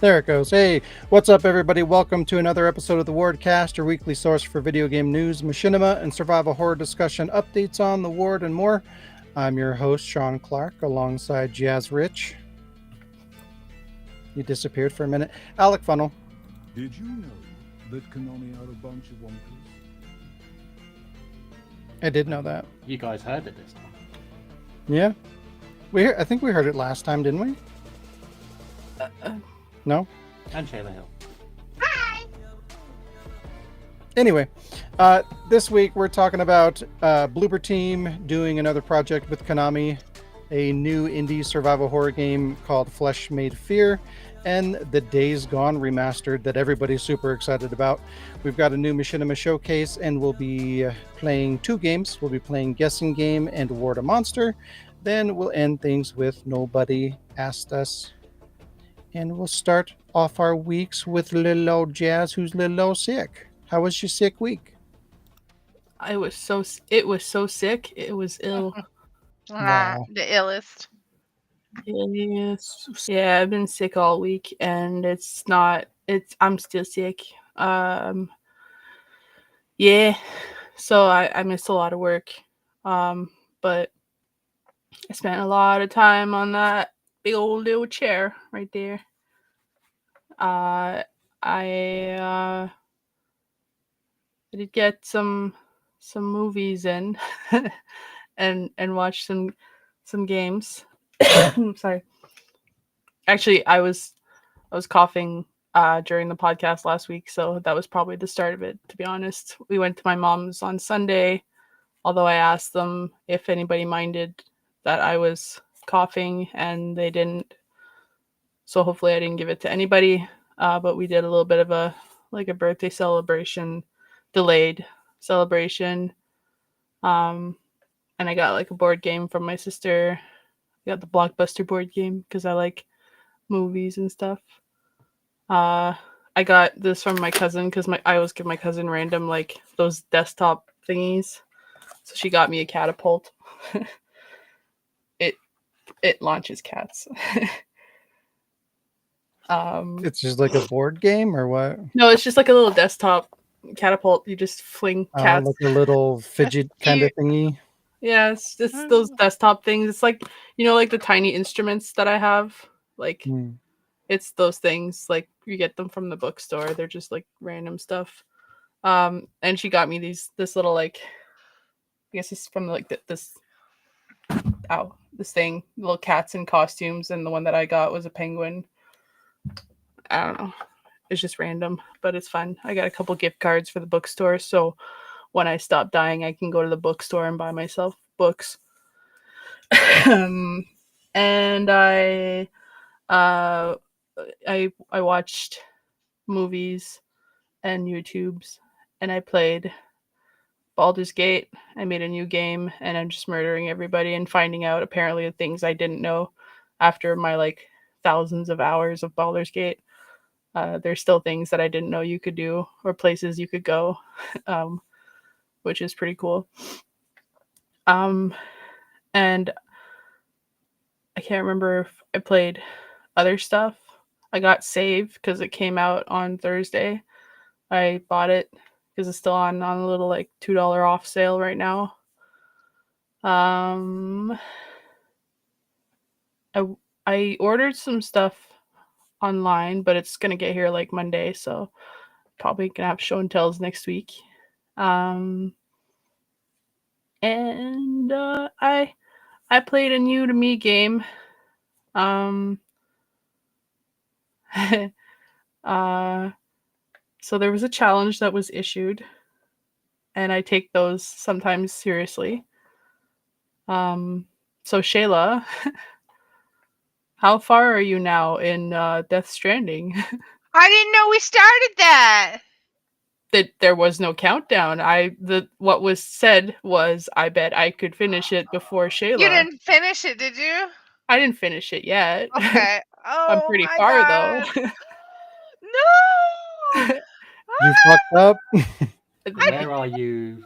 There it goes. Hey, what's up, everybody? Welcome to another episode of the Wardcast, your weekly source for video game news, machinima, and survival horror discussion, updates on the Ward, and more. I'm your host, Sean Clark, alongside Jazz Rich. You disappeared for a minute. Alec Funnel. Did you know that Konami are a bunch of wonkers? I did know that. You guys heard it this time. Yeah. I think we heard it last time, didn't we? No? And Shayla Hill. Anyway, this week we're talking about Bloober Team doing another project with Konami, a new indie survival horror game called Flesh Made Fear, and the Days Gone remastered that everybody's super excited about. We've got a new Machinima showcase, and we'll be playing two games. We'll be playing Guessing Game and Ward a Monster. Then we'll end things with Nobody Asked Us. And we'll start off our weeks with little old Jazz, who's little old sick. How was your sick week? It was so sick. It was ill. Wow. The illest. Yes. Yeah, I've been sick all week, and I'm still sick. Yeah. So I missed a lot of work. But I spent a lot of time on that big old little chair right there. I did get some movies in and watch some games. Sorry. Actually, I was coughing during the podcast last week, so that was probably the start of it, to be honest. We went to my mom's on Sunday, although I asked them if anybody minded that I was coughing, and they didn't. So hopefully I didn't give it to anybody. But we did a little bit of a birthday celebration, delayed celebration. And I got a board game from my sister. I got the Blockbuster board game because I like movies and stuff. I got this from my cousin because I always give my cousin random those desktop thingies. So she got me a catapult. It launches cats. It's just like a board game or what? No, it's just like a little desktop catapult. You just fling cats. Like a little fidget kind of thingy. Yeah, it's just those desktop things. It's like the tiny instruments that I have. It's those things. You get them from the bookstore. They're just random stuff. And she got me this little I guess it's from this thing, little cats in costumes, and the one that I got was a penguin. I don't know. It's just random, but it's fun. I got a couple gift cards for the bookstore, so when I stop dying, I can go to the bookstore and buy myself books. And I watched movies and YouTubes, and I played Baldur's Gate. I made a new game, and I'm just murdering everybody and finding out apparently the things I didn't know after my thousands of hours of Baldur's Gate. There's still things that I didn't know you could do or places you could go, which is pretty cool. And I can't remember if I played other stuff. I got Save because it came out on Thursday. I bought it because it's still on a little $2 off sale right now. I ordered some stuff online, but it's gonna get here Monday, so probably gonna have show and tells next week. And I played a new to me game. So there was a challenge that was issued, and I take those sometimes seriously. So Shayla, how far are you now in Death Stranding? I didn't know we started that. That there was no countdown. What was said was I bet I could finish it before Shayla. You didn't finish it, did you? I didn't finish it yet. Okay. Oh, I'm pretty far though. No. You fucked up. Where are you?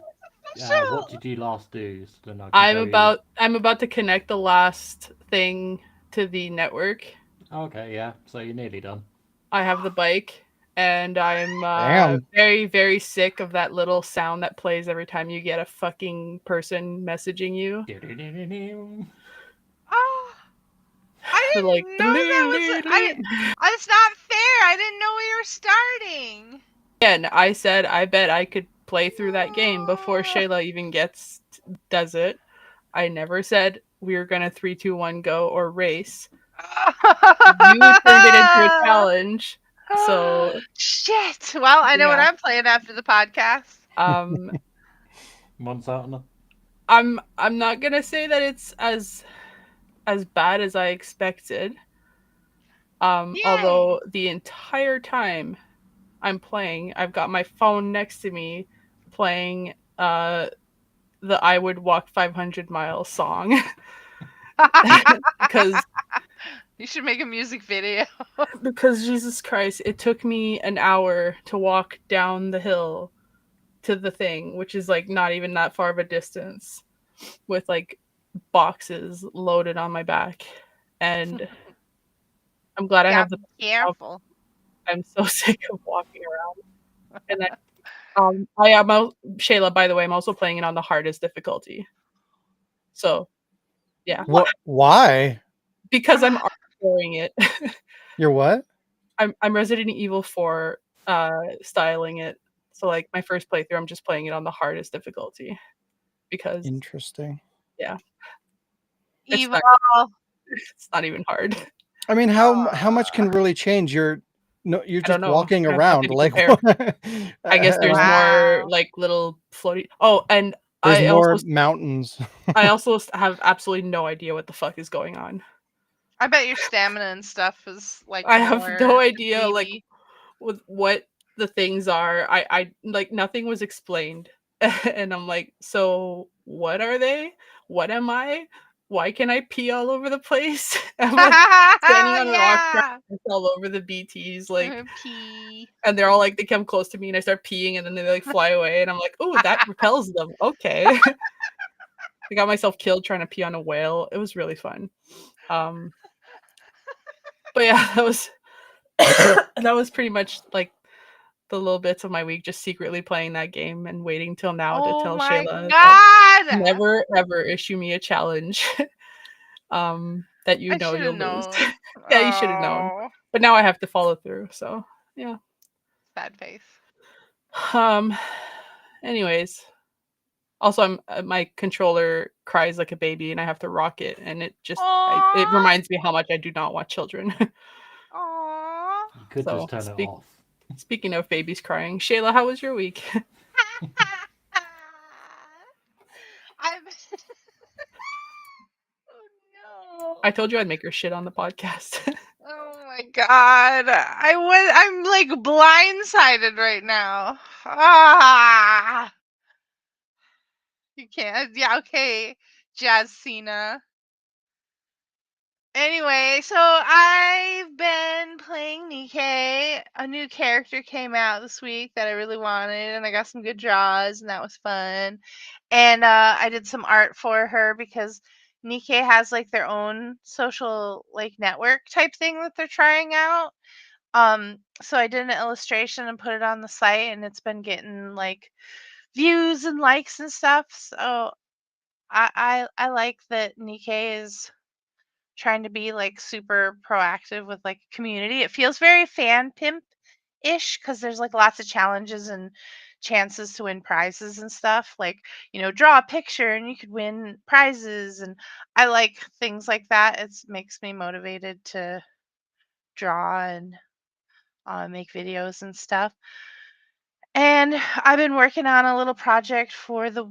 What did you last do? So then I'm about to connect the last thing to the network. Okay, yeah. So you're nearly done. I have the bike, and I'm Damn. very, very sick of that little sound that plays every time you get a fucking person messaging you. Oh, I Like, didn't know that was. It's not fair. I didn't know we were starting. and I said I bet I could play through that game before Shayla even does it. I never said we were gonna 3, 2, 1 go or race. You turned it into a challenge. So Shit. Well, I know what yeah. I'm playing after the podcast. Montana. I'm not gonna say that it's as bad as I expected. Yay. Although the entire time I'm playing, I've got my phone next to me playing the I Would Walk 500 Miles song. because You should make a music video. Jesus Christ, it took me an hour to walk down the hill to the thing, which is like not even that far of a distance, with like boxes loaded on my back. And I'm glad I have the careful. I'm so sick of walking around. And I am Shayla, by the way, I'm also playing it on the hardest difficulty. So yeah. What? Why? Because I'm enjoying it. You're what? I'm Resident Evil 4 styling it. So like my first playthrough, I'm just playing it on the hardest difficulty. Because Interesting. yeah. Evil. It's not even hard. I mean, how much can really change? You're I just don't know. walking I have around. nothing to Like, compare. I guess there's more Wow. like little floaty. Oh, and there's I more also mountains. I also have absolutely no idea what the fuck is going on. I bet your stamina and stuff is like I have no more idea like baby. with what the things are. I like nothing was explained. And I'm like, so what are they? What am I? Why can I pee all over the place? I'm like standing on rocks Yeah. all over the BTs, like, Pee. and they're all like, they come close to me and I start peeing and then they like fly away and I'm like, oh, that repels them. Okay. I got myself killed trying to pee on a whale. It was really fun. But yeah, that was pretty much like the little bits of my week, just secretly playing that game and waiting till now to Oh tell my Shayla that god. never ever issue me a challenge that you I know should have you'll lose. known. Yeah, you should have known. Oh, But now I have to follow through. So yeah. bad face. Anyways, also my controller cries like a baby and I have to rock it and it just it Aww. reminds me how much I do not want children. Aww. You could So just turn it off. speaking of babies crying, Shayla, how was your week? I'm. Oh no. I told you I'd make her shit on the podcast. Oh my god. I'm like blindsided right now. Ah. You can't. Yeah, okay. Jazz Cena. Anyway, so I've been playing Nikkei. A new character came out this week that I really wanted, and I got some good draws, and that was fun. And I did some art for her because Nikkei has like their own social like network type thing that they're trying out. So I did an illustration and put it on the site, and it's been getting like views and likes and stuff. So I like that Nikkei is trying to be like super proactive with like community. It feels very fan pimp ish because there's like lots of challenges and chances to win prizes and stuff. Like, draw a picture and you could win prizes. And I like things like that. It makes me motivated to draw and make videos and stuff. And I've been working on a little project for the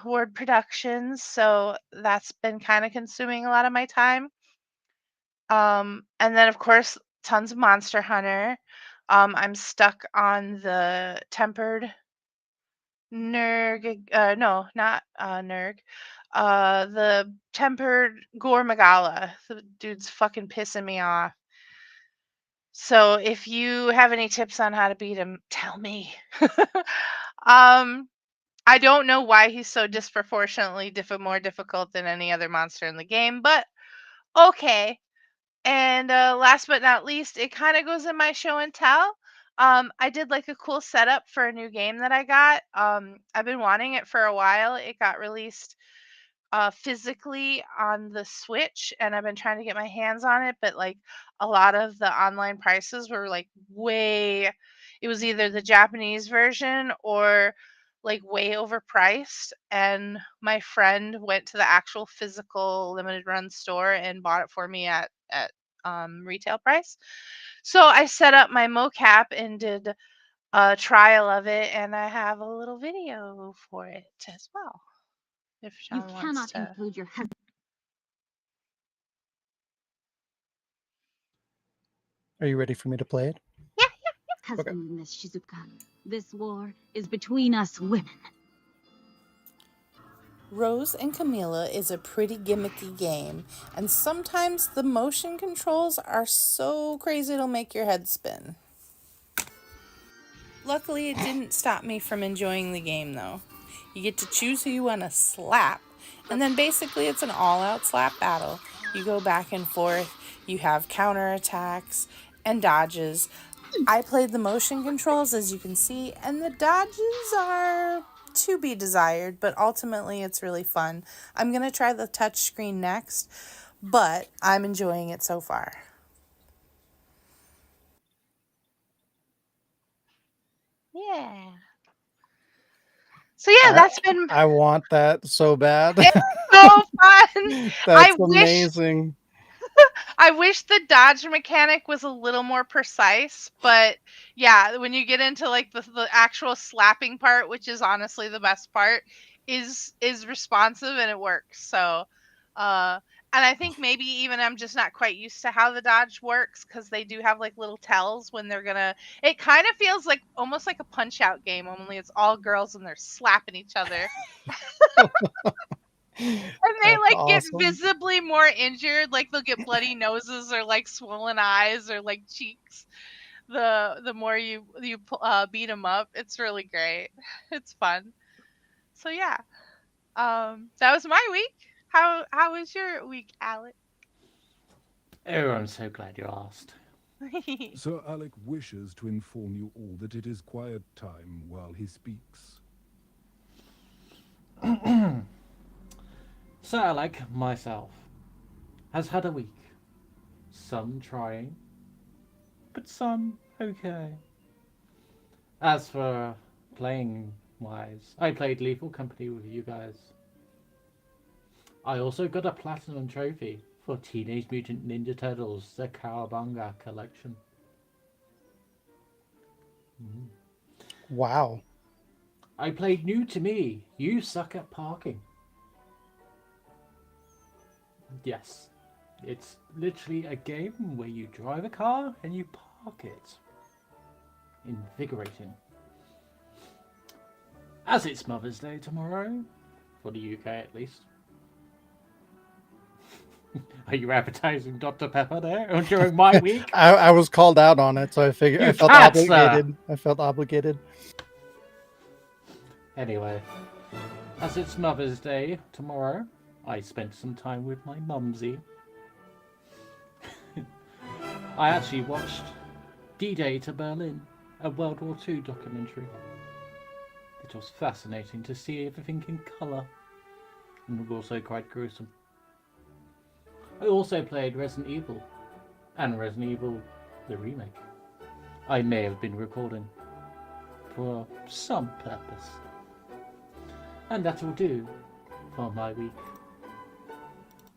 Ward Productions, so that's been kind of consuming a lot of my time. And then of course, tons of Monster Hunter. I'm stuck on the tempered Nerg. No, not Nerg. The tempered Gore Magala. The dude's fucking pissing me off. So if you have any tips on how to beat him, tell me. I don't know why he's so disproportionately more difficult than any other monster in the game, but okay. And last but not least, it kind of goes in my show and tell. I did like a cool setup for a new game that I got. I've been wanting it for a while. It got released physically on the Switch, and I've been trying to get my hands on it, but like a lot of the online prices were like way, it was either the Japanese version or like way overpriced. And my friend went to the actual physical limited run store and bought it for me at retail price. So I set up my mocap and did a trial of it, and I have a little video for it as well. If You Sean wants cannot to. include your head. Are you ready for me to play it? Husband, Miss Shizuka. This war is between us women. Rose and Camilla is a pretty gimmicky game, and sometimes the motion controls are so crazy it'll make your head spin. Luckily, it didn't stop me from enjoying the game, though. You get to choose who you want to slap, and then basically it's an all-out slap battle. You go back and forth, you have counterattacks and dodges. I played the motion controls, as you can see, and the dodges are to be desired, but ultimately it's really fun. I'm going to try the touchscreen next, but I'm enjoying it so far. Yeah. So yeah, that's been I want that so bad. it's so fun. That's wish amazing. I wish the dodge mechanic was a little more precise, but yeah, when you get into like the actual slapping part, which is honestly the best part, is responsive and it works. So and I think maybe even I'm just not quite used to how the dodge works, because they do have like little tells when they're gonna, it kind of feels like almost like a punch out game, only it's all girls and they're slapping each other. And they That's like awesome. get visibly more injured, like they'll get bloody noses or like swollen eyes or like cheeks. The more you beat them up, it's really great. It's fun. So yeah, that was my week. How was your week, Alec? Oh, I'm so glad you asked. Sir Alec wishes to inform you all that it is quiet time while he speaks. So, Alec, myself, has had a week. Some trying, but some okay. As for playing wise, I played Lethal Company with you guys. I also got a platinum trophy for Teenage Mutant Ninja Turtles, the Cowabunga collection. Wow. I played New to Me, You Suck at Parking. Yes, it's literally a game where you drive a car and you park it. Invigorating. As it's Mother's Day tomorrow, for the UK at least. Are you advertising Dr. Pepper there during my week? I was called out on it, so I figured You I felt can't, sir. obligated. I felt obligated. Anyway, as it's Mother's Day tomorrow, I spent some time with my mumsy. I actually watched D-Day to Berlin, a World War II documentary. It was fascinating to see everything in colour, and also quite gruesome. I also played Resident Evil, and Resident Evil the remake. I may have been recording for some purpose. And that will do for my week.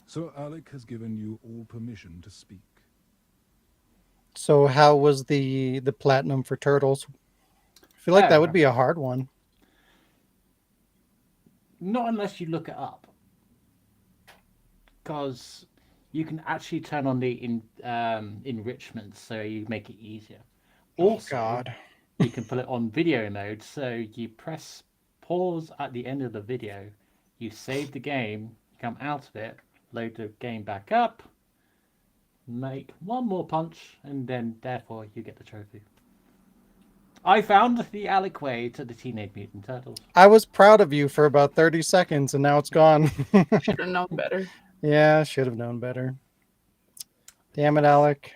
Sir Alec has given you all permission to speak. So how was the platinum for Turtles? I feel like that would be a hard one. Not unless you look it up. Because you can actually turn on the enrichment so you make it easier. Also, God. You can put it on video mode, so you press pause at the end of the video, you save the game, come out of it, load the game back up, make one more punch, and then therefore you get the trophy. I found the Alec way to the Teenage Mutant Turtles. I was proud of you for about 30 seconds, and now it's gone. Should have known better. Yeah, should have known better. Damn it, Alec.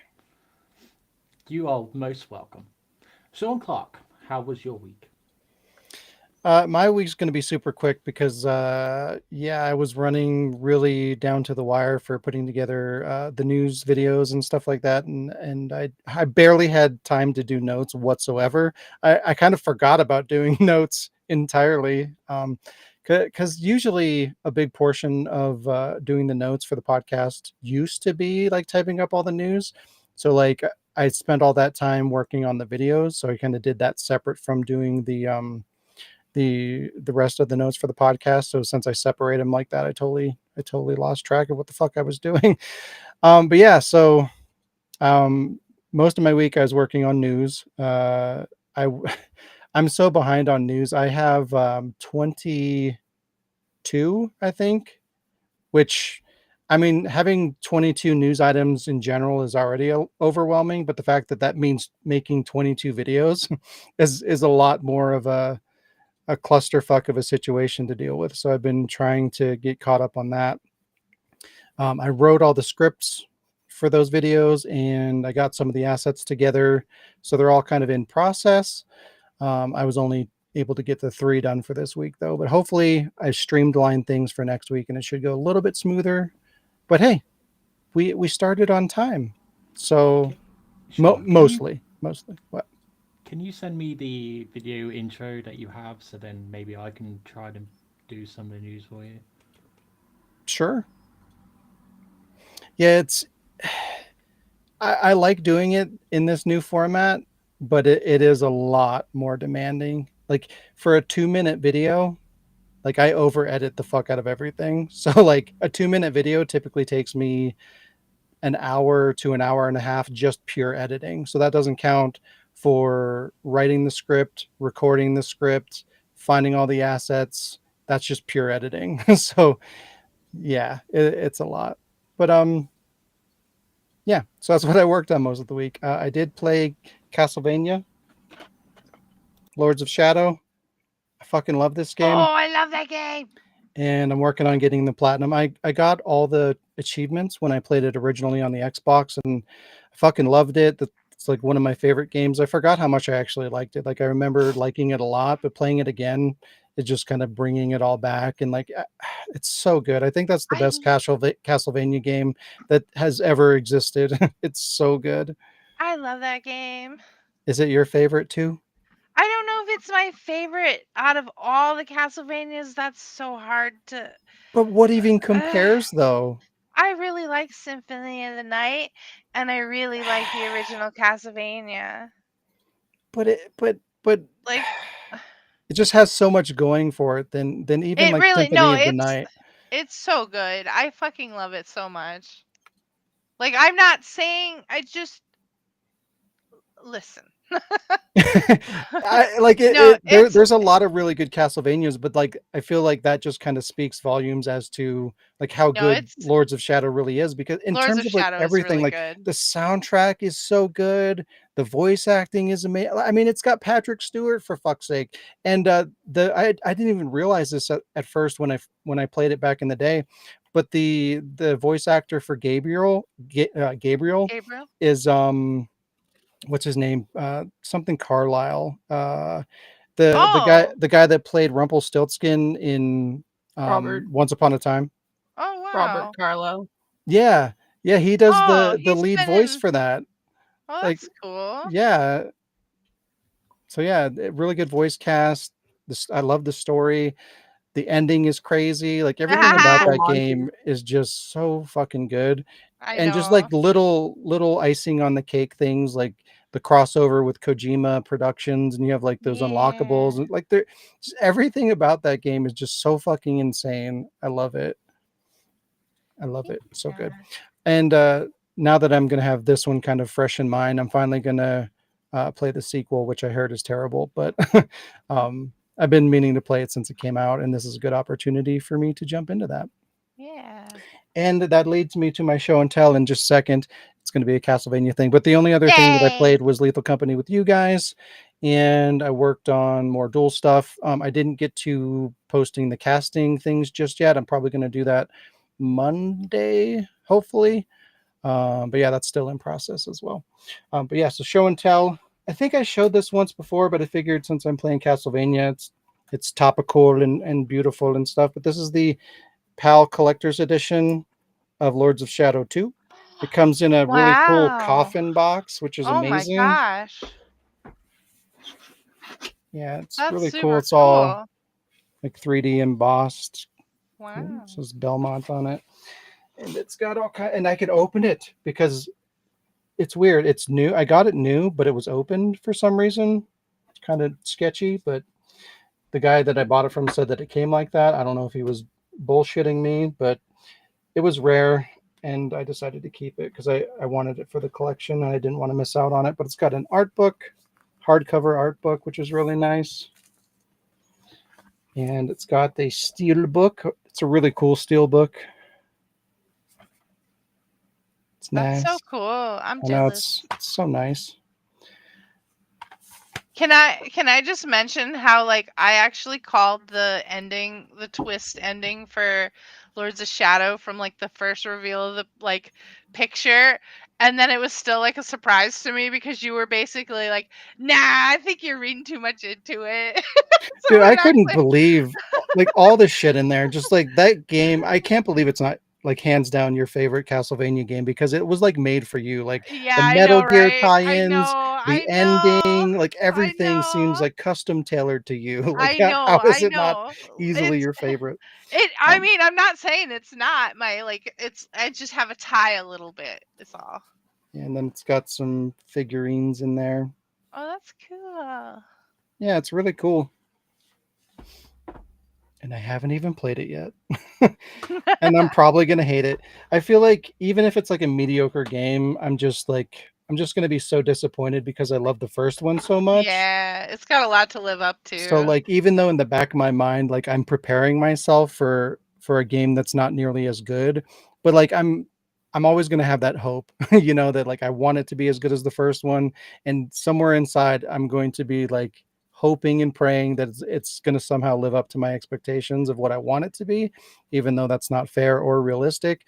You are most welcome. Sean Clark, how was your week? My week's going to be super quick because, I was running really down to the wire for putting together the news videos and stuff like that, and I barely had time to do notes whatsoever. I kind of forgot about doing notes entirely, because usually a big portion of doing the notes for the podcast used to be like typing up all the news. So like I spent all that time working on the videos, so I kind of did that separate from doing the rest of the notes for the podcast. So since I separate them like that, I totally lost track of what the fuck I was doing. But yeah, so um, most of my week I was working on news. I I'm so behind on news. I have 22, I think, which I mean, having 22 news items in general is already overwhelming, but the fact that that means making 22 videos is a lot more of a clusterfuck of a situation to deal with. So I've been trying to get caught up on that. I wrote all the scripts for those videos and I got some of the assets together. So they're all kind of in process. I was only able to get the 3 done for this week though, but hopefully I streamlined things for next week and it should go a little bit smoother. But hey, we started on time. So Okay. Sean, mostly. What? can you send me the video intro that you have so then maybe I can try to do some of the news for you? Sure. Yeah, it's I like doing it in this new format, but it is a lot more demanding. Like for a 2-minute video, like I over edit the fuck out of everything. So like a 2-minute video typically takes me an hour to an hour and a half just pure editing. So that doesn't count for writing the script, recording the script, finding all the assets. That's just pure editing. So yeah, it's a lot. But yeah, so that's what I worked on most of the week. I did play Castlevania, Lords of Shadow. I fucking love this Oh, game, I love that game. and I'm working on getting the platinum. I got all the achievements when I played it originally on the Xbox, and I fucking loved it. It's like one of my favorite games. I forgot how much I actually liked it. Like I remember liking it a lot, but playing it again is just kind of bringing it all back. And like, it's so good. I think that's the I best Castlevania game that has ever existed. It's so good. I love that game. Is it your favorite too? I don't know if it's my favorite out of all the Castlevanias. That's so hard to. But what even Uh, compares though? I really like Symphony of the Night, and I really like the original Castlevania. But Like, it just has so much going for it than even it like really Symphony no, of the Night. it's so good. I fucking love it so much. Like, I'm not saying I just listen. I like it, No, it it's there's a lot of really good Castlevanias, but like I feel like that just kind of speaks volumes as to like how no, good it's Lords of Shadow really is, because in Lords terms of of like Shadow is everything, really like good. the soundtrack is so good, the voice acting is amazing. I mean, it's got Patrick Stewart for fuck's sake. And I didn't even realize this at first when I played it back in the day, but the voice actor for Gabriel Gabriel? is what's his name? Something Carlisle. Oh. The guy that played Rumpelstiltskin in Robert Once Upon a Time. Oh, Robert wow. Carlo. Yeah, yeah, he does Oh, the he's lead been voice in. for that. Oh, Like, that's cool. yeah. So yeah, really good voice cast. This I love the story. The ending is crazy. Like everything about So that haunting. game is just so fucking good. I And just know. like little icing on the cake things like the crossover with Kojima Productions, and you have like those unlockables, Yeah. and like there just everything about that game is just so fucking insane. I love it. I love it. So good. Yeah. And now that I'm gonna have this one kind of fresh in mind, I'm finally gonna play the sequel, which I heard is terrible, but I've been meaning to play it since it came out, and this is a good opportunity for me to jump into that. Yeah. And that leads me to my show and tell in just a second. It's going to be a Castlevania thing, but the only other thing that I Yay! played was Lethal Company with you guys, and I worked on more dual stuff. I didn't get to posting the casting things just yet. I'm probably going to do that Monday, hopefully. But yeah, that's still in process as well. But yeah, so show and tell. I think I showed this once before, but I figured since I'm playing Castlevania, it's topical and beautiful and stuff. But this is the PAL Collector's Edition of Lords of Shadow 2. It comes in a really cool Wow. coffin box, which is Oh my amazing. gosh. Yeah, it's That's really cool. super It's all cool. like 3D embossed. Wow. It says Belmont on it. And it's got all kind, and I can open it because it's weird. It's new. I got it new, but it was opened for some reason. It's kind of sketchy, but the guy that I bought it from said that it came like that. I don't know if he was bullshitting me, but it was rare, and I decided to keep it because I wanted it for the collection and I didn't want to miss out on it. But it's got an art book, hardcover art book, which is really nice. And it's got the steel book. It's a really cool steel book. It's That's nice. so cool. I'm I know jealous. it's so nice. Can I just mention how like I actually called the ending, the twist ending for Lords of Shadow from like the first reveal of the like picture, and then it was still like a surprise to me because you were basically like, "Nah, I think you're reading too much into it." So Dude, when I it couldn't actually, believe like all the shit in there. Just like that game, I can't believe it's not like hands down your favorite Castlevania game because it was like made for you. Like yeah, the I Metal know, Gear right? tie-ins, the I know, ending, like I everything seems know, like custom tailored to you. Like I know, how is I it not know. easily It's your favorite? I Um, mean, I'm not saying it's not my like it's I just have a tie a little bit. It's all. and then it's got some figurines in there. Oh, that's cool. Yeah, it's really cool. And I haven't even played it yet. And I'm probably gonna hate it. I feel like even if it's like a mediocre game, I'm just gonna be so disappointed because I love the first one so much. Yeah, it's got a lot to live up So to. like even though in the back of my mind, like I'm preparing myself for a game that's not nearly as good, but like I'm always gonna have that hope, you know, that like I want it to be as good as the first one. And somewhere inside I'm going to be like hoping and praying that it's going to somehow live up to my expectations of what I want it to be, even though that's not fair or realistic.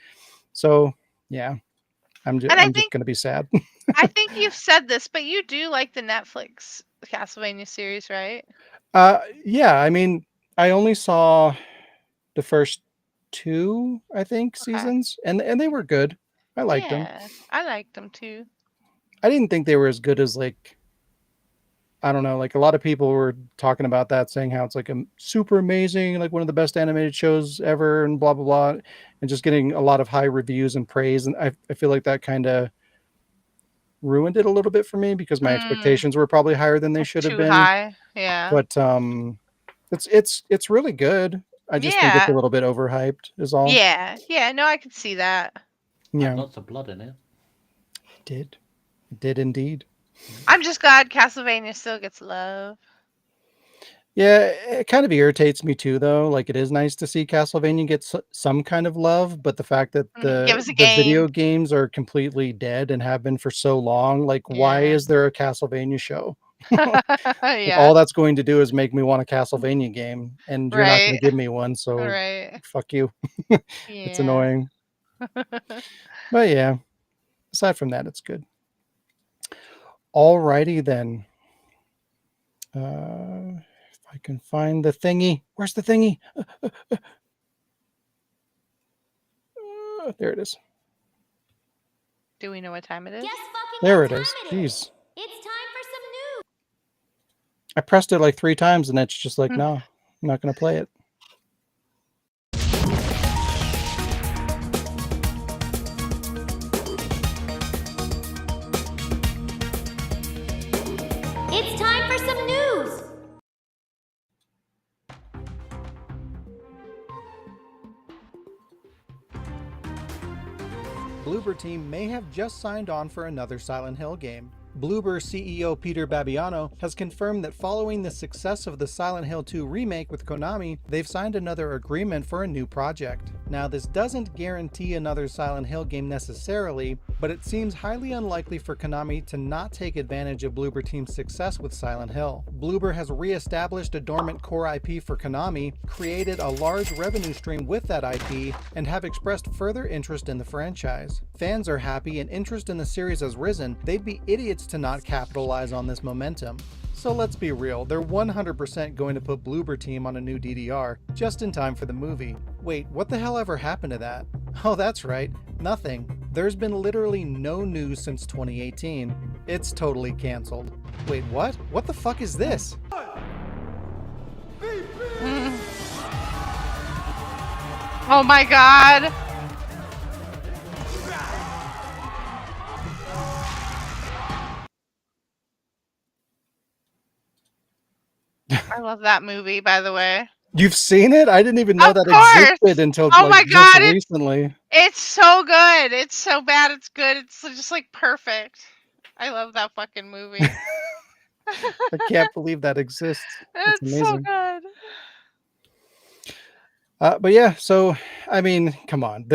So yeah, And I'm just gonna be sad. I think you've said this, but you do like the Netflix Castlevania series, right? Yeah, I mean, I only saw the first two, I think, Okay. seasons, and they were good. I liked them. Yeah, I liked them too. I didn't think they were as good as like I don't know, like a lot of people were talking about that, saying how it's like a super amazing, like one of the best animated shows ever, and blah blah blah, and just getting a lot of high reviews and praise. And I feel like that kind of ruined it a little bit for me because my Mm, expectations were probably higher than they like should have too been. high. Yeah. But it's really good. I just think it's a Yeah. little bit overhyped, is all. Yeah. Yeah. No, I can see that. Had Yeah, lots of blood in it. did it did indeed. I'm just glad Castlevania still gets love. Yeah, it kind of irritates me too, though. Like, it is nice to see Castlevania get some kind of love, but the fact that Give us a the game. video games are completely dead and have been for so long, like, why Yeah. is there a Castlevania show? Like, Yeah. all that's going to do is make me want a Castlevania game, and you're not going Right. to give me one, so Right. fuck you. It's Yeah. annoying. But yeah, aside from that, it's good. Alrighty then. If I can find the thingy. Where's the thingy? There it is. Do we know what time it is? Guess fucking There what it time is. it is. Jeez. It's time for some news. I pressed it like 3 times and it's just like, no, I'm not going to play it. It's time for some news. Bloober Team may have just signed on for another Silent Hill game. Bloober CEO Peter Babiano has confirmed that following the success of the Silent Hill 2 remake with Konami, they've signed another agreement for a new project. Now, this doesn't guarantee another Silent Hill game necessarily, but it seems highly unlikely for Konami to not take advantage of Bloober Team's success with Silent Hill. Bloober has re-established a dormant core IP for Konami, created a large revenue stream with that IP, and have expressed further interest in the franchise. Fans are happy and interest in the series has risen. They'd be idiots to not capitalize on this momentum. So let's be real, they're 100% going to put Bloober Team on a new DDR, just in time for the movie. Wait, what the hell ever happened to that? Oh, that's right, nothing. There's been literally no news since 2018. It's totally canceled. Wait, what? What the fuck is this? Oh my god. I love that movie, by the way. You've seen it? I didn't even know Of that course! existed until Oh my just god, recently. It's so good. It's so bad. It's good. It's just like perfect. I love that fucking movie. I can't believe that exists. It's It's so amazing. good. But yeah, so I mean, come on.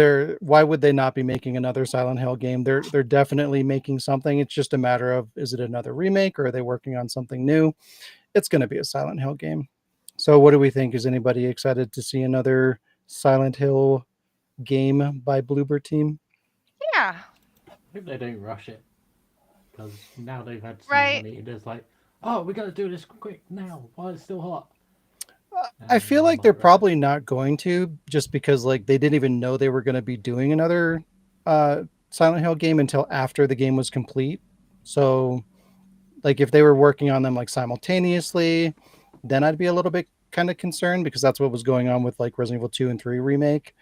Why would they not be making another Silent Hill game? They're definitely making something. It's just a matter of, is it another remake or are they working on something new? It's going to be a Silent Hill game. So what do we think? Is anybody excited to see another Silent Hill game by Bloober Team? Yeah. I hope they don't rush it. Because now they've had some Right. money. There's like, oh, we got to do this quick now while it's still hot. I feel like they're Might rush probably not going to, just because like they didn't even know they were going to be doing another Silent Hill game until after the game was complete. So like if they were working on them like simultaneously, then I'd be a little bit kind of concerned, because that's what was going on with like Resident Evil 2 and 3 remake.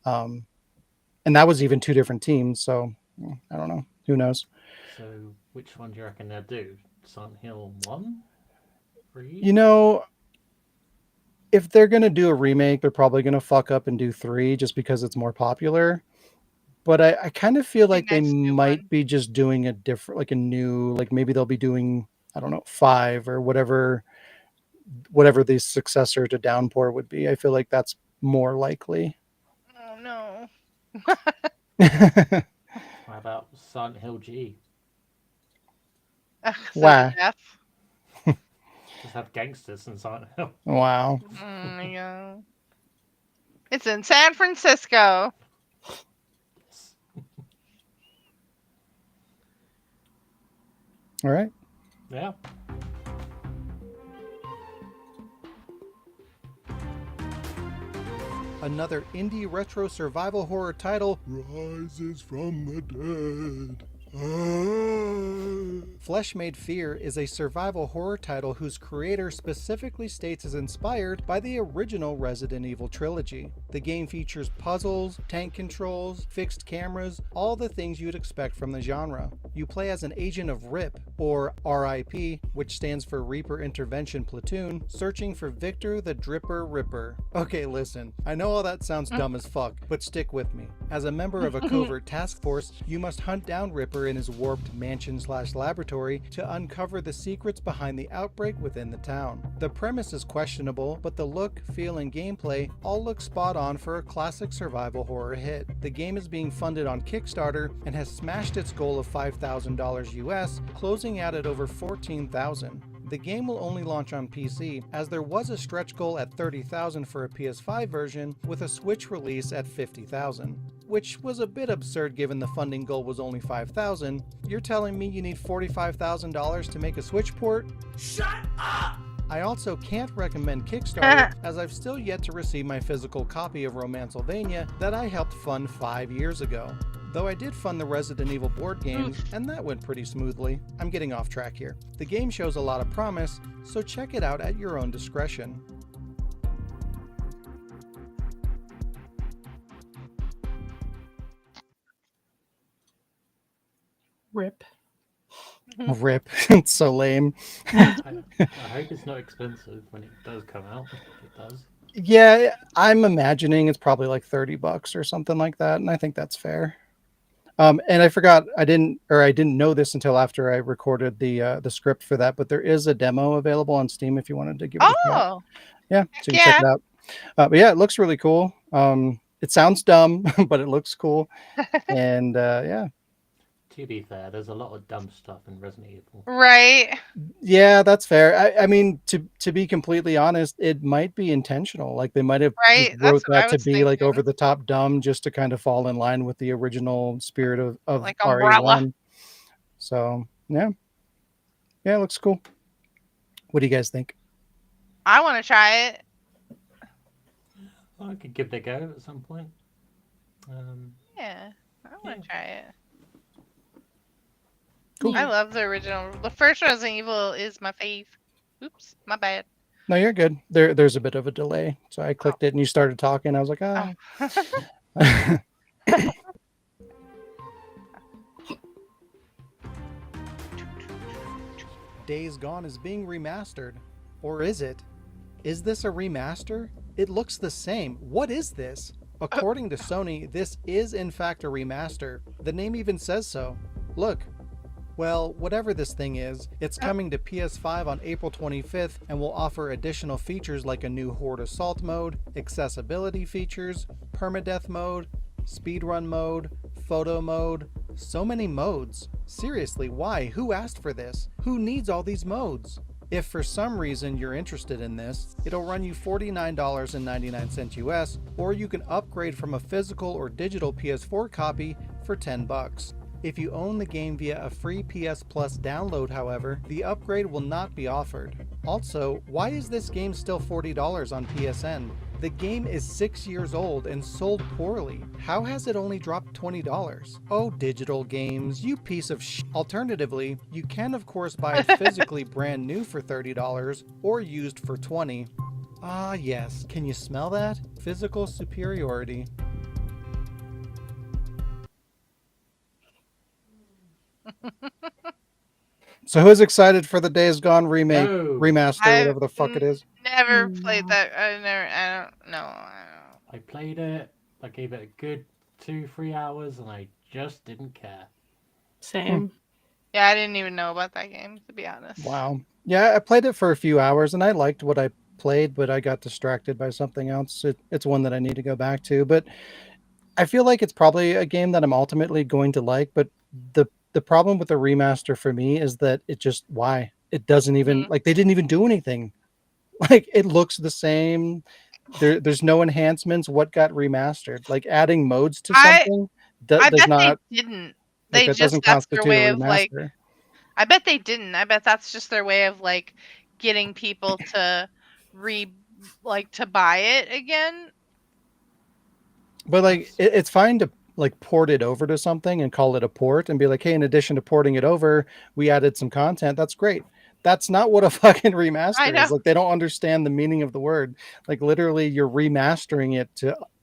And that was even two different teams. So I don't know. Who knows? So which one do you reckon they'll do? Silent Hill 1? 3? You know, if they're going to do a remake, they're probably going to fuck up and do 3 just because it's more popular. But I kind of feel like they nice new might one. be just doing a different, like a new, like maybe they'll be doing, I don't know, 5 or whatever the successor to Downpour would be. I feel like that's more likely. Oh no. How about Silent Hill G? Why? Death. Just have gangsters in Silent Hill. Wow. Oh my god. It's in San Francisco. All right. Yeah. Another indie retro survival horror title Rises from the dead. Flesh Made Fear is a survival horror title whose creator specifically states is inspired by the original Resident Evil trilogy. The game features puzzles, tank controls, fixed cameras, all the things you'd expect from the genre. You play as an agent of RIP, or RIP, which stands for Reaper Intervention Platoon, searching for Victor the Dripper Ripper. Okay, listen, I know all that sounds dumb as fuck, but stick with me. As a member of a covert task force, you must hunt down Ripper in his warped mansion/laboratory to uncover the secrets behind the outbreak within the town. The premise is questionable, but the look, feel, and gameplay all look spot on for a classic survival horror hit. The game is being funded on Kickstarter and has smashed its goal of $5,000 US, closing out at over $14,000. The game will only launch on PC, as there was a stretch goal at $30,000 for a PS5 version, with a Switch release at $50,000. Which was a bit absurd given the funding goal was only $5,000. You're telling me you need $45,000 to make a Switch port? Shut up! I also can't recommend Kickstarter, as I've still yet to receive my physical copy of Romancylvania that I helped fund 5 years ago. Though I did fund the Resident Evil board games, and that went pretty smoothly. I'm getting off track here. The game shows a lot of promise, so check it out at your own discretion. Rip. Rip. It's so lame. I hope it's not expensive when it does come out. If it does. Yeah, I'm imagining it's probably like $30 or something like that, and I think that's fair. And I forgot I didn't know this until after I recorded the script for that, but there is a demo available on Steam if you wanted to give it a shot. Oh, Yeah, heck so you can check yeah. it out. But yeah, it looks really cool. It sounds dumb, but it looks cool. And yeah, To be fair, there's a lot of dumb stuff in Resident Evil. Right. yeah, that's fair. I mean, to be completely honest, it might be intentional. Like they might have just Right. That's wrote what that I to was be like over thinking. the top dumb, just to kind of fall in line with the original spirit of Like Umbrella. RE1. So yeah, yeah, it looks cool. What do you guys think? I want to try it. I could give it a go at some point. Yeah, I want to try it. Cool. I love the original. The first Resident Evil is my fave. Oops, my bad. No, you're good. There's a bit of a delay, so I clicked it and you started talking. I was like, Oh. Days Gone is being remastered. Or is it? Is this a remaster? It looks the same. What is this? According to Sony, this is in fact a remaster. The name even says so. Look. Well, whatever this thing is, it's coming to PS5 on April 25th and will offer additional features like a new Horde Assault mode, accessibility features, permadeath mode, speedrun mode, photo mode, so many modes. Seriously, why? Who asked for this? Who needs all these modes? If for some reason you're interested in this, it'll run you $49.99 US, or you can upgrade from a physical or digital PS4 copy for $10. If you own the game via a free PS Plus download, however, the upgrade will not be offered. Also, why is this game still $40 on PSN? The game is 6 years old and sold poorly. How has it only dropped $20? Oh, digital games, you piece of sh**. Alternatively, you can of course buy it physically brand new for $30 or used for $20. Ah yes, can you smell that? Physical superiority. So who's excited for the Days Gone remake, No. remaster, whatever the fuck it is? Never played that. I don't know. I played it. I gave it a good 2-3 hours, and I just didn't care. Same. Yeah, I didn't even know about that game, to be honest. Wow. Yeah, I played it for a few hours and I liked what I played, but I got distracted by something else. It's one that I need to go back to, but I feel like it's probably a game that I'm ultimately going to like, but the problem with the remaster for me is that it just why? It doesn't even like they didn't even do anything. Like it looks the same. There's no enhancements. What got remastered? Like adding modes to something I does bet not they didn't. like They that just doesn't that's their constitute a way of like. remaster. I bet they didn't. I bet that's just their way of like getting people to to buy it again. But like it's fine to like port it over to something and call it a port and be like, hey, in addition to porting it over, we added some content. That's great. That's not what a fucking I remaster know. is. Like they don't understand the meaning of the word. Like literally you're remastering it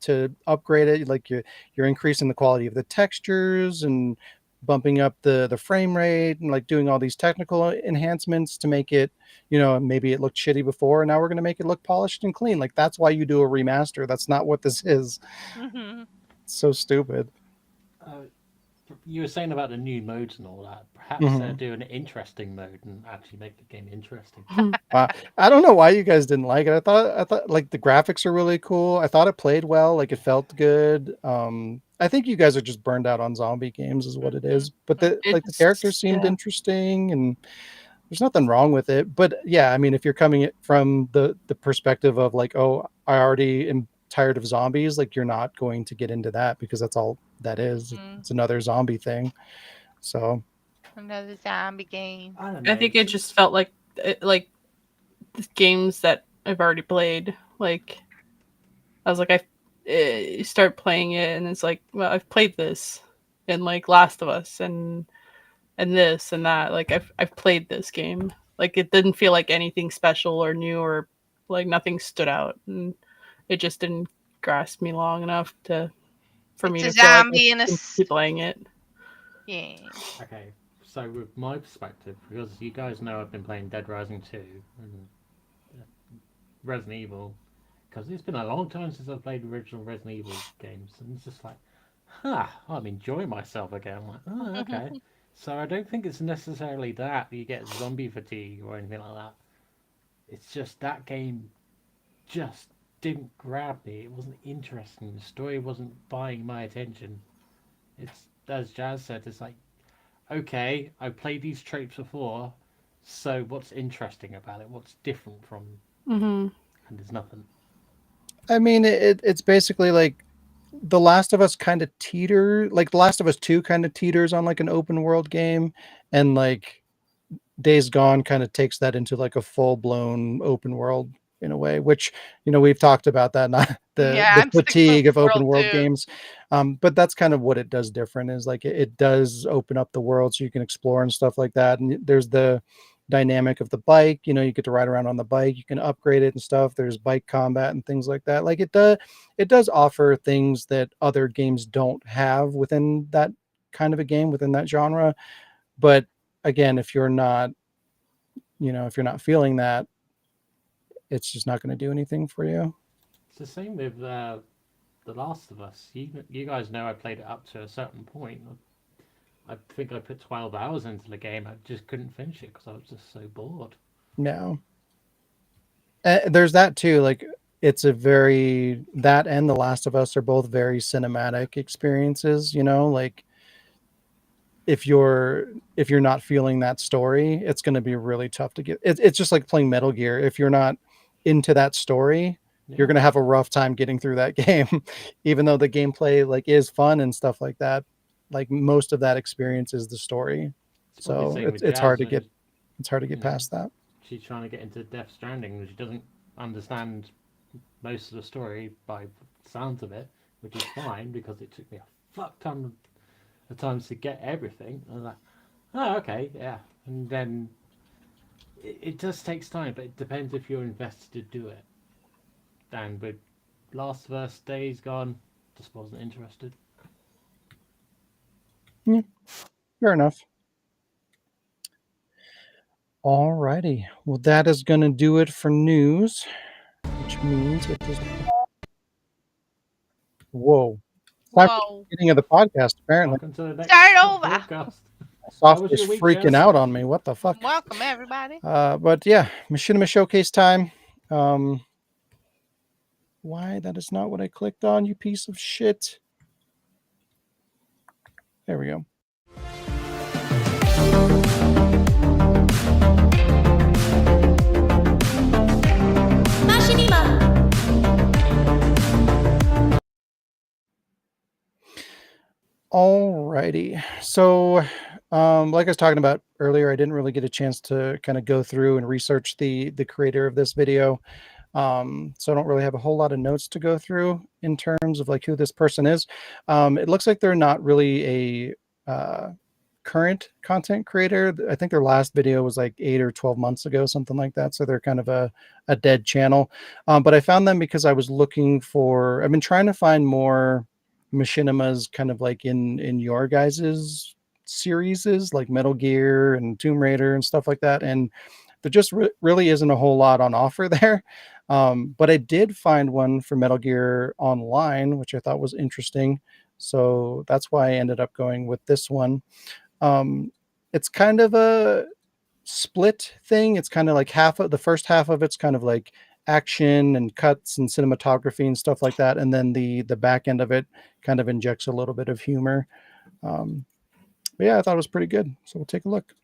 to upgrade it. Like you're increasing the quality of the textures and bumping up the frame rate and like doing all these technical enhancements to make it, maybe it looked shitty before and now we're going to make it look polished and clean. Like that's why you do a remaster. That's not what this is. Mm-hmm. It's so stupid. You were saying about the new modes and all that. Perhaps they'll do an interesting mode and actually make the game interesting. I don't know why you guys didn't like it. I thought like the graphics are really cool. I thought it played well. Like it felt good. I think you guys are just burned out on zombie games, is what it is. But the characters seemed interesting, and there's nothing wrong with it. But yeah, I mean, if you're coming from the perspective of like, oh, I already am tired of zombies, like you're not going to get into that because that's all that is. It's another zombie thing. So Another zombie game. I think it just felt like the games that I've already played. Like I was like, you start playing it, and it's like, well, I've played this, and like Last of Us, and this and that. Like I've played this game. Like it didn't feel like anything special or new, or like nothing stood out, and it just didn't grasp me long enough for me to feel like I can keep playing it. Yeah. Okay, so with my perspective, because you guys know I've been playing Dead Rising 2 and Resident Evil, because it's been a long time since I've played original Resident Evil games, and it's just like, I'm enjoying myself again. I'm like, oh, okay. So I don't think it's necessarily that you get zombie fatigue or anything like that. It's just that game just didn't grab me. It wasn't interesting. The story wasn't buying my attention. It's, as Jazz said, it's like, okay, I've played these tropes before, so what's interesting about it? What's different from? Mm-hmm. And there's nothing. I mean, it's basically like The Last of Us kind of like The Last of Us 2 kind of teeters on like an open world game, and like Days Gone kind of takes that into like a full blown open world in a way, which, we've talked about that, not Yeah, the I'm sticking with fatigue of open World world 2. games. But that's kind of what it does different, is like it does open up the world so you can explore and stuff like that. And there's the dynamic of the bike, you get to ride around on the bike, you can upgrade it and stuff. There's bike combat and things like that. Like it does offer things that other games don't have within that kind of a game, within that genre. But again, if you're not feeling that, it's just not going to do anything for you. It's the same with The Last of Us. You guys know I played it up to a certain point. I think I put 12 hours into the game. I just couldn't finish it because I was just so bored. No. There's that too. Like it's that and The Last of Us are both very cinematic experiences, like if you're not feeling that story, it's going to be really tough to get. It's just like playing Metal Gear. If you're not into that story, you're going to have a rough time getting through that game, even though the gameplay like is fun and stuff like that. Like most of that experience is the story. So it's hard to get past that. She's trying to get into Death Stranding, and she doesn't understand most of the story by the sounds of it, which is fine because it took me a fuck ton of times to get everything. I was like, oh, okay, yeah. And then it just takes time, but it depends if you're invested to do it. And with Last of Us, Days Gone, just wasn't interested. Yeah, fair enough. Alrighty. Well, that is going to do it for news, which means it is. Whoa. Whoa. Beginning of the podcast, apparently. Welcome to the next Start over. podcast. Software's freaking out on me. What the fuck? Welcome, everybody. But yeah, Machinima Showcase time. Why? That is not what I clicked on, you piece of shit. There we go. Alrighty. So, like I was talking about earlier, I didn't really get a chance to kind of go through and research the creator of this video. So I don't really have a whole lot of notes to go through in terms of like who this person is. It looks like they're not really a current content creator. I think their last video was like 8 or 12 months ago, something like that. So they're kind of a dead channel. But I found them because I've been trying to find more Machinimas kind of like in your guys's series, like Metal Gear and Tomb Raider and stuff like that. And there just really isn't a whole lot on offer there. But I did find one for Metal Gear Online, which I thought was interesting. So that's why I ended up going with this one. It's kind of a split thing. It's kind of like the first half of it's kind of like action and cuts and cinematography and stuff like that. And then the back end of it kind of injects a little bit of humor. But yeah, I thought it was pretty good. So we'll take a look.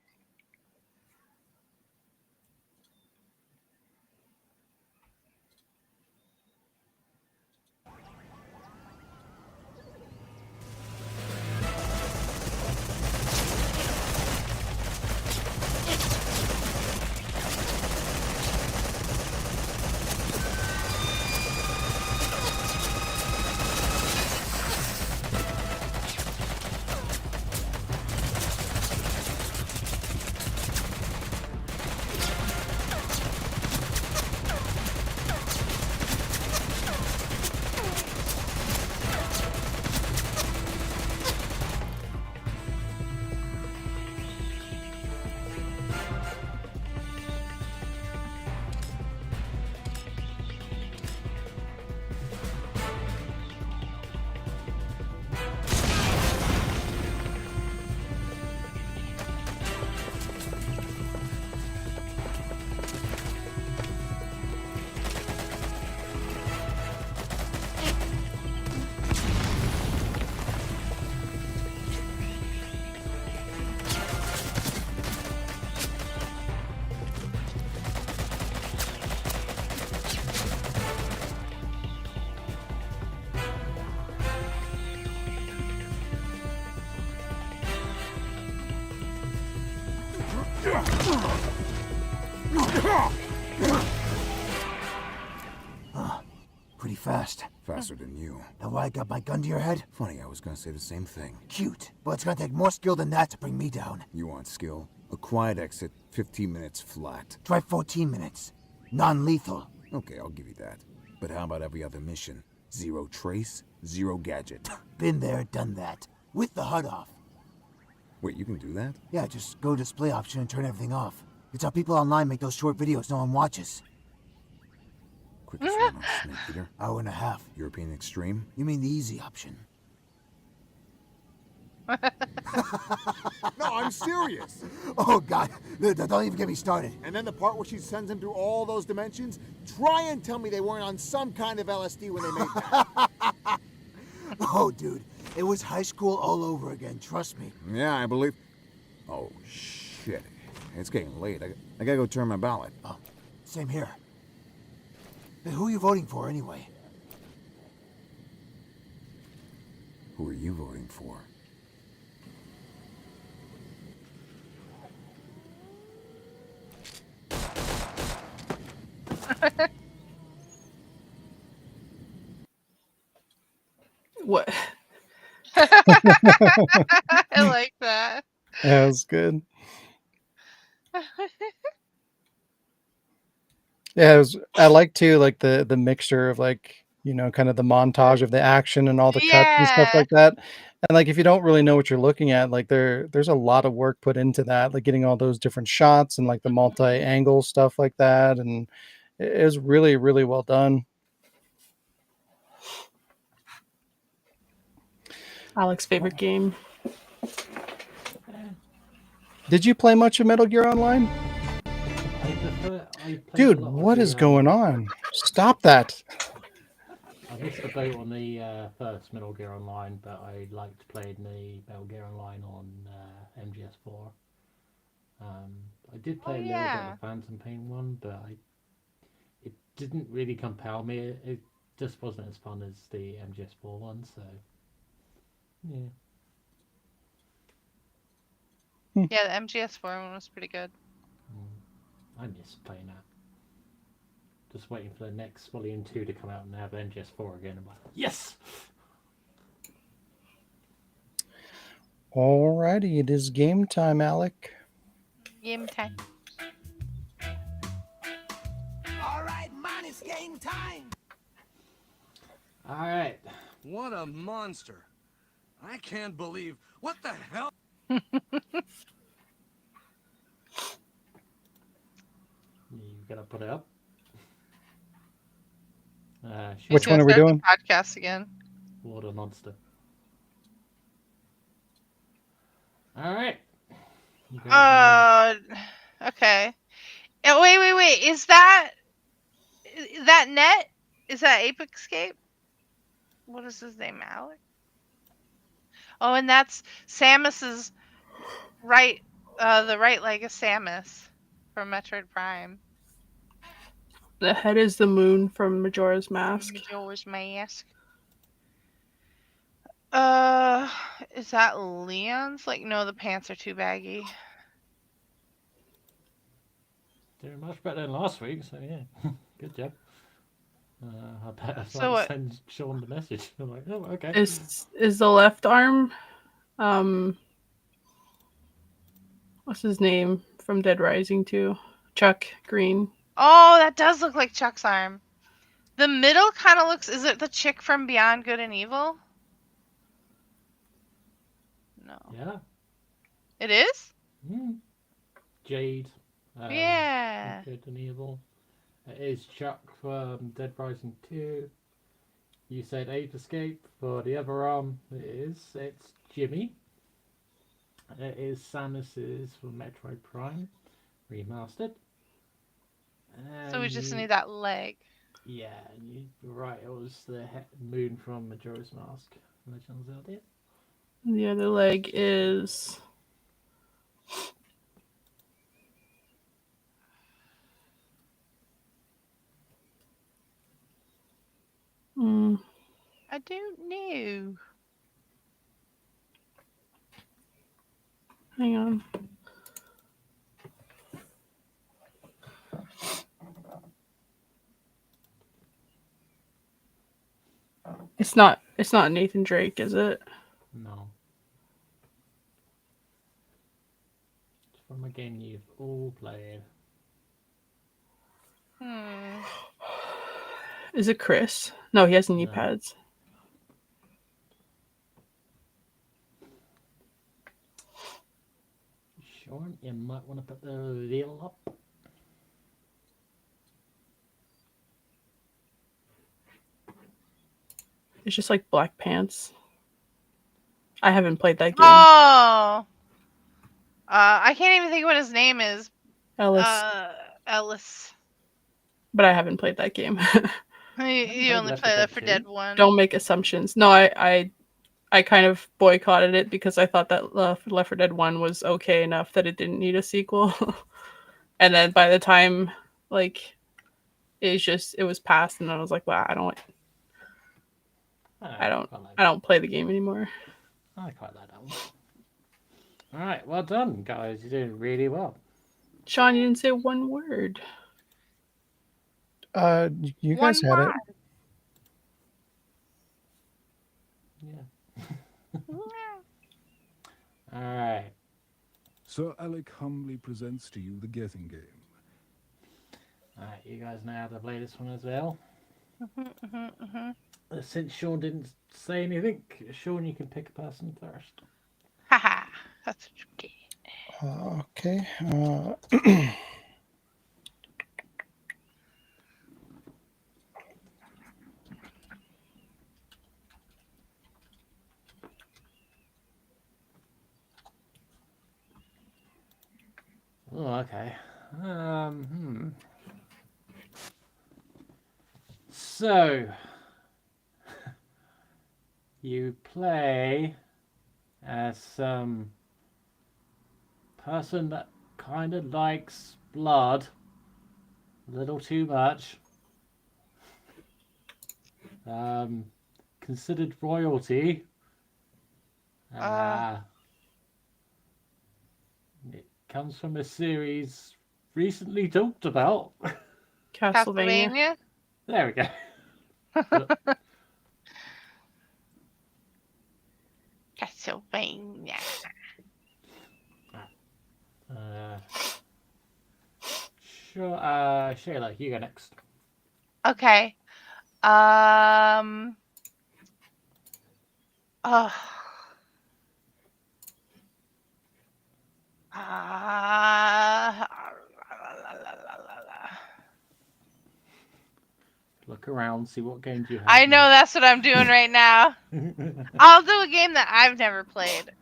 Pretty fast. Faster than you. Now why I got my gun to your head? Funny, I was gonna say the same thing. Cute. But it's gonna take more skill than that to bring me down. You want skill? A quiet exit, 15 minutes flat. Try 14 minutes. Non-lethal. Okay, I'll give you that. But how about every other mission? 0 trace, 0 gadget. Been there, done that. With the HUD off. Wait, you can do that? Yeah, just go to display option and turn everything off. It's how people online make those short videos no one watches. Quickest run on Snake Eater. Hour and a half. European Extreme? You mean the easy option? No, I'm serious. Oh, God. Don't even get me started. And then the part where she sends him through all those dimensions? Try and tell me they weren't on some kind of LSD when they made that. Oh, dude. It was high school all over again. Trust me. Yeah, I believe... Oh, shit. It's getting late. I gotta go turn my ballot. Oh, same here. But who are you voting for, anyway? Who are you voting for? What? I like that. That was good. Yeah, I like too, like the mixture of like, you know, kind of the montage of the action and all the cuts and stuff Yeah. like that. And like if you don't really know what you're looking at, like there's a lot of work put into that, like getting all those different shots and like the multi-angle stuff like that. And it was really, really well done. Alex's favorite game. Did you play much of Metal Gear Online? I played Dude, a lot of what the, is going on? Stop that. I missed the boat on the first Metal Gear Online, but I liked playing the Metal Gear Online on MGS4. I did play a little bit yeah. of the Phantom Pain one, but it didn't really compel me. It just wasn't as fun as the MGS4 one, so yeah. Yeah, the MGS4 one was pretty good. I miss playing that. Just waiting for the next Volume 2 to come out and have MGS4 again. I'm like, yes! Alrighty, it is game time, Alec. Game time. All right, man, it's game time. Alright. What a monster. I can't believe... What the hell? You gotta put it up. Which one are we doing? Podcast again. Lord of Monster. Alright. Okay. Wait. Is that Net? Is that Ape Escape? What is his name, Alec? Oh, and that's Samus's right, the right leg of Samus from Metroid Prime. The head is the moon from Majora's Mask. Majora's Mask. Is that Leon's? Like, no, the pants are too baggy. Doing much better than last week, so yeah. Good job. I better So what? send Sean the message. I'm like, oh, okay. Is the left arm what's his name from Dead Rising 2? Chuck Green. Oh, that does look like Chuck's arm. The middle kind of looks... Is it the chick from Beyond Good and Evil? No. Yeah. It is? Jade. Yeah. Good and Evil. It is Chuck from Dead Rising 2. You said Ape Escape. For the other arm, it's Jimmy. It is Samus's from Metroid Prime. Remastered. So we just need that leg. Yeah, you're right. It was the moon from Majora's Mask. Legend of Zelda. The other leg is I don't know. hang on. It's not Nathan Drake, is it? No. It's from a game you've all played. Is it Chris? No, he has knee No. pads. Sure, you might want to put the reveal up. It's just like black pants. I haven't played that game. Oh. I can't even think what his name is. Ellis. Ellis. But I haven't played that game. You only play Left 4 Dead 1. Don't make assumptions. No, I kind of boycotted it because I thought that Left 4 Dead 1 was okay enough that it didn't need a sequel. And then by the time like it was past, and I was like, wow, I don't play the game anymore. I quite like that one. Alright, well done, guys. You're doing really well. Sean, you didn't say one word. You guys had it. Alright. Sir Alec humbly presents to you the guessing game. Alright, you guys know how to play this one as well. Since Sean didn't say anything, Sean, you can pick a person first. Haha, that's what you get. Okay. Oh, okay. So, you play as some person that kind of likes blood a little too much. Considered royalty. It comes from a series recently talked about. Castlevania. There we go. Castlevania. Sure. Shayla, you go next. Okay. Look around, see what games you have. I know, that's what I'm doing right now. I'll do a game that I've never played.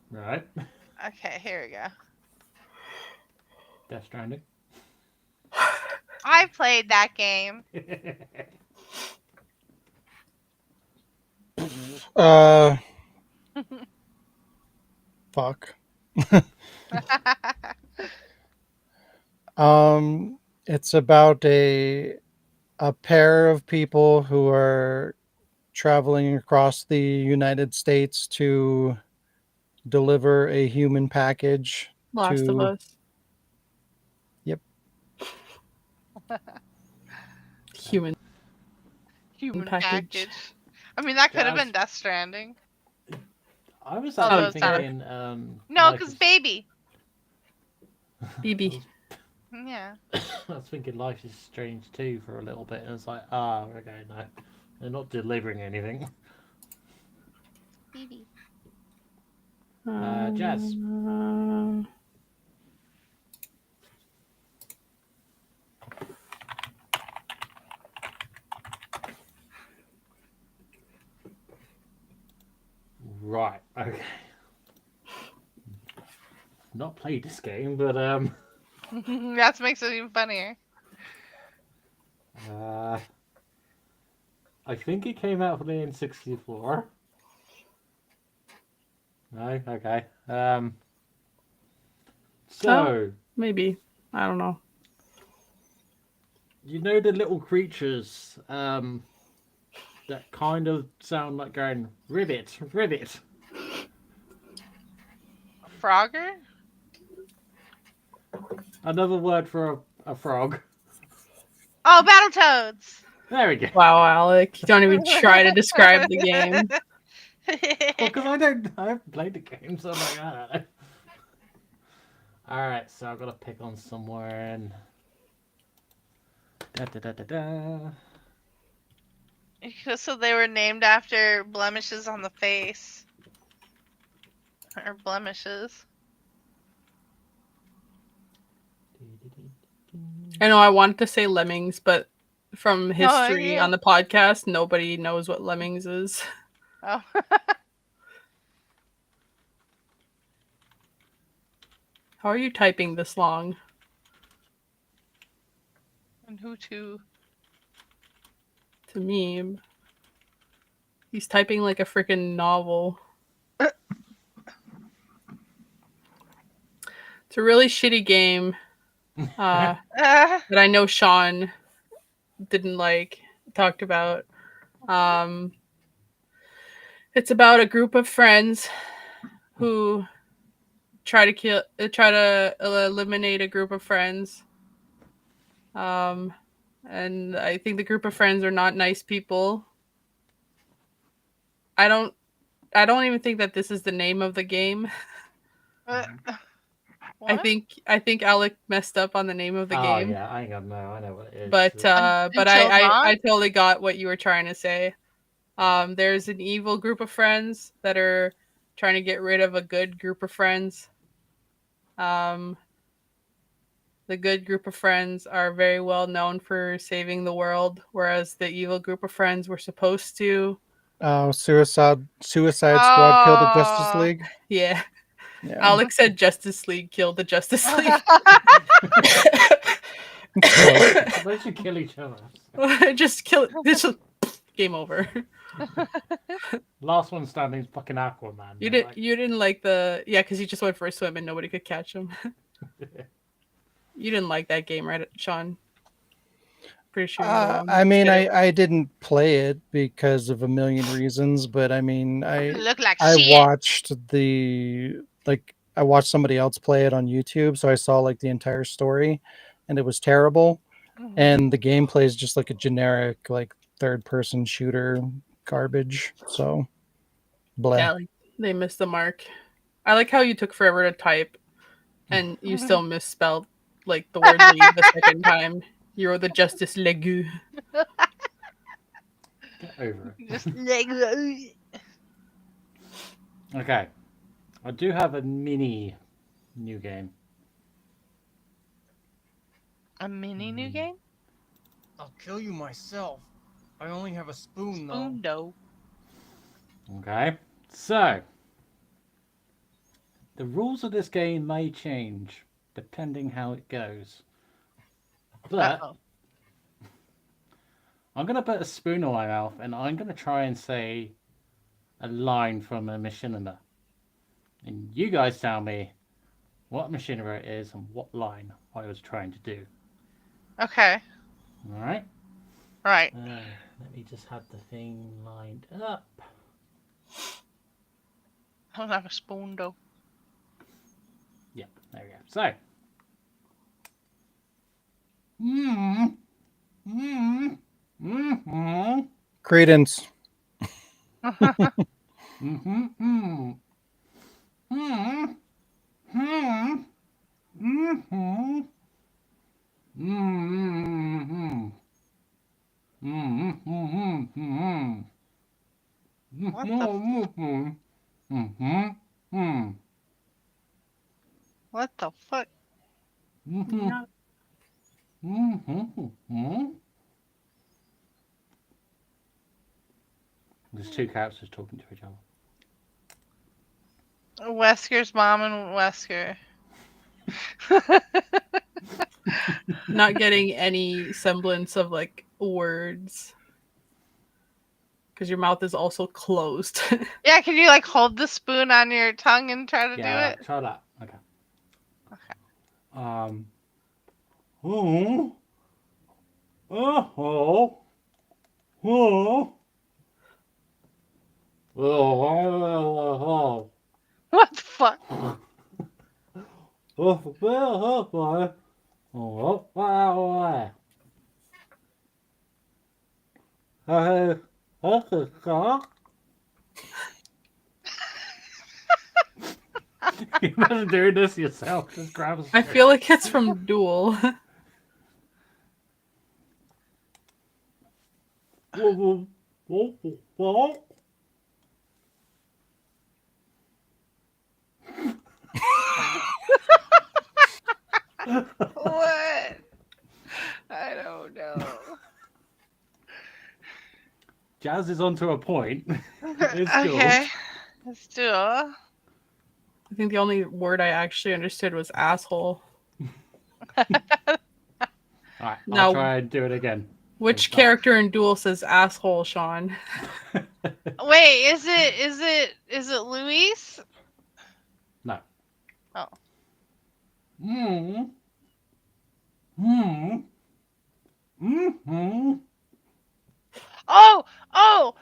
Right. Okay, here we go. Death Stranding. I played that game. Fuck. It's about a pair of people who are traveling across the United States to deliver a human package. Last of Us. Yep. Human package. I mean, that could have been Death Stranding. I was actually thinking. No, because baby. BB. Yeah. I was thinking Life is Strange 2 for a little bit, and it's like, okay, no. They're not delivering anything. BB. Jazz. Right, okay. Not played this game, but That makes it even funnier. I think it came out for the N64. No? Okay. Maybe. I don't know. You know the little creatures that kind of sound like going, ribbit, ribbit. Frogger? Another word for a frog. Oh, Battletoads! There we go. Wow, Alec, you don't even try to describe the game. Well, because I haven't played the game, so I'm like, I don't know. Alright, so I've got to pick on somewhere and... Da, da, da, da, da. So they were named after blemishes on the face. Or blemishes. I know I wanted to say Lemmings, but from history yeah. on the podcast, nobody knows what Lemmings is. Oh. How are you typing this long? And who to? To me, he's typing like a freaking novel. It's a really shitty game that I know Sean didn't like, talked about. It's about a group of friends who try to eliminate a group of friends. And I think the group of friends are not nice people. I don't even think that this is the name of the game. I think Alec messed up on the name of the game. Oh yeah, I know what it is. But I totally got what you were trying to say. There's an evil group of friends that are trying to get rid of a good group of friends. The good group of friends are very well known for saving the world, whereas the evil group of friends were supposed to. Suicide Squad killed the Justice League. Yeah. Yeah. Alex said Justice League killed the Justice League. They should kill each other. Just kill it. This is game over. Last one standing is fucking Aquaman. You didn't like the because he just went for a swim and nobody could catch him. You didn't like that game, right, Sean? Pretty sure. I mean, I didn't play it because of a million reasons, but I mean, I watched I watched somebody else play it on YouTube, so I saw like the entire story, and it was terrible. Mm-hmm. And the gameplay is just like a generic like third-person shooter garbage. So, blah. Yeah, like, they missed the mark. I like how you took forever to type, and you still misspelled like the word league the second time. You wrote the Justice League. Get over it. Just League. Okay. I do have a mini new game. A mini new game? I'll kill you myself. I only have a spoon, though. Spoon dough. Okay. So, the rules of this game may change depending how it goes. But I'm going to put a spoon in my mouth and I'm going to try and say a line from a machinima. And you guys tell me what machinima it is and what line I was trying to do. Okay. Alright? Right. Let me just have the thing lined up. I don't have a spoon dough. Yeah, there we go. So. Credence. What the What the fuck? There's two characters talking to each other. Wesker's mom and Wesker. Not getting any semblance of like words. Because your mouth is also closed. Yeah, can you like hold the spoon on your tongue and try to do it? Try that. Okay. Okay. Oh. What the fuck? You imagine doing this yourself. Just grab a I feel like it's from Duel. What? I don't know. Jazz is onto a point. It's cool. Okay. Let's do it. I think the only word I actually understood was asshole. Alright, Now- I'll try and do it again. Which character in Duel says asshole, Sean? Wait, is it Luis? No. Oh. Oh!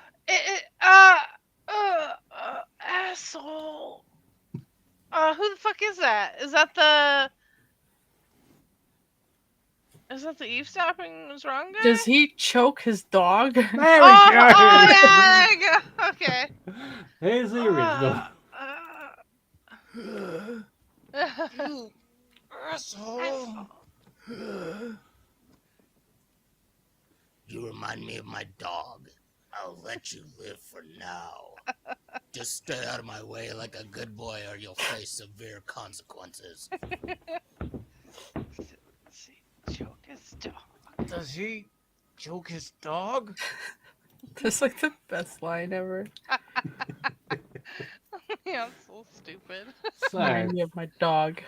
Asshole. Who the fuck is that? Is that the eavesdropping was wrong guy? Does he choke his dog? There we go! Oh yeah, there you go. Okay. Here's the original. You asshole. You remind me of my dog. I'll let you live for now. Just stay out of my way like a good boy or you'll face severe consequences. Choke his dog. Does he choke his dog? That's like the best line ever. Yeah, I'm so stupid. So, Remind me of my dog.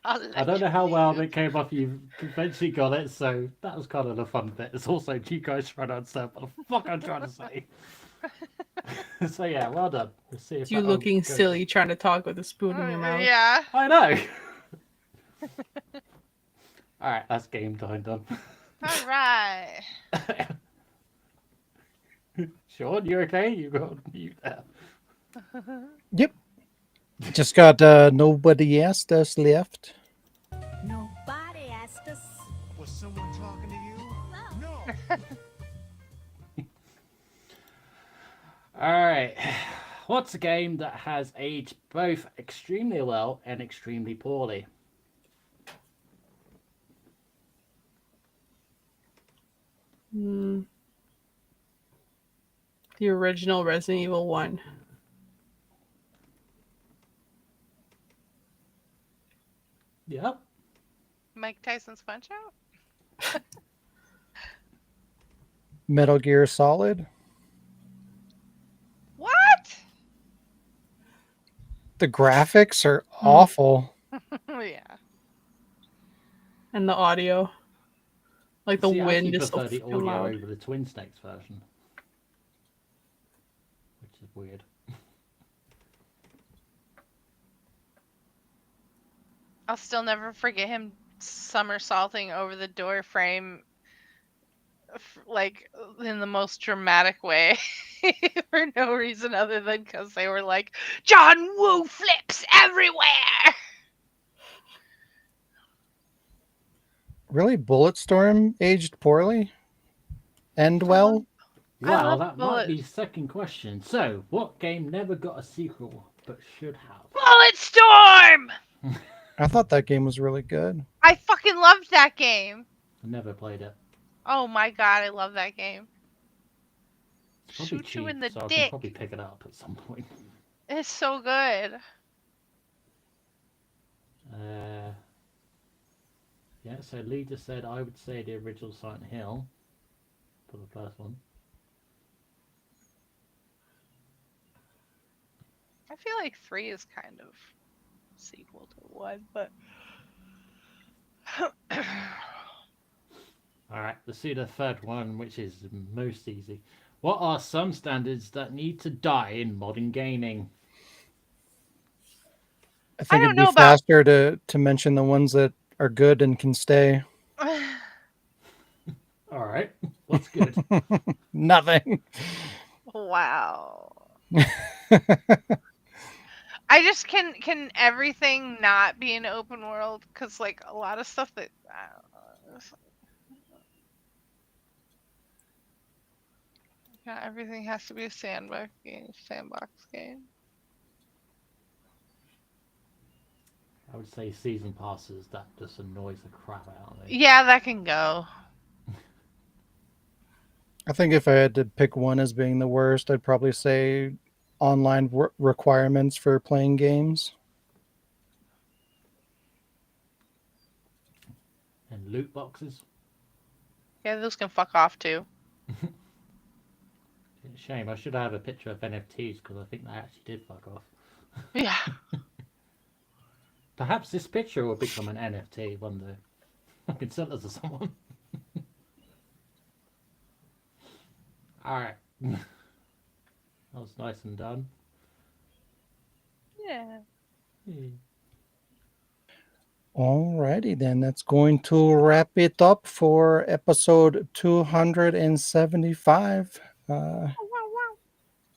I don't know how well it came off. You eventually got it, so that was kind of the fun bit. It's also you guys trying to understand what the fuck I'm trying to say. So yeah, well done. We'll see if You that'll looking go. silly trying to talk with a spoon in your mouth. Yeah. I know. All right, that's game time done. All right. Sean, you okay? You got mute there. Yep. Just got nobody asked us left. Nobody asked us. Was someone talking to you? No. All right. What's a game that has aged both extremely well and extremely poorly? The original Resident Evil 1. Yep. Mike Tyson's Punch Out? Metal Gear Solid. What? The graphics are awful. Yeah. And the audio. Like the See, I wind actually is so prefer the fucking audio loud. over the Twin Snakes version, which is weird. I'll still never forget him somersaulting over the door frame, like in the most dramatic way, for no reason other than because they were like, John Woo flips everywhere. Really, Bulletstorm aged poorly? End well? Well, love that might be second question. So, what game never got a sequel but should have? Bulletstorm! I thought that game was really good. I fucking loved that game. I never played it. Oh my god, I love that game. It's probably Shoot you cheap, in the so I can dick. probably pick it up at some point. It's so good. Yeah, so Lee just said I would say the original Silent Hill for the first one. I feel like 3 is kind of sequel to 1, but Alright, let's see the third one, which is most easy. What are some standards that need to die in modern gaming? I think don't it'd be know about- faster to mention the ones that are good and can stay. Alright, what's good? Nothing. wow. I just can everything not be an open world, because like a lot of stuff that I don't know, Yeah, everything has to be a sandbox game. I would say season passes, that just annoys the crap out of me. Yeah, that can go. I think if I had to pick one as being the worst, I'd probably say online requirements for playing games. And loot boxes. Yeah, those can fuck off too. Shame, I should have a picture of NFTs because I think they actually did fuck off. Yeah. Perhaps this picture will become an NFT one day. I can sell it to someone. Alright. That was nice and done. Yeah. Alrighty then, that's going to wrap it up for episode 275.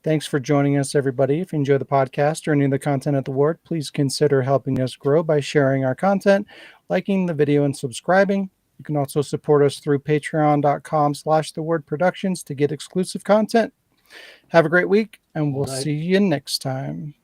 Thanks for joining us, everybody. If you enjoy the podcast or any of the content at The Ward, please consider helping us grow by sharing our content, liking the video, and subscribing. You can also support us through patreon.com/thewordproductions to get exclusive content. Have a great week, and we'll see you next time.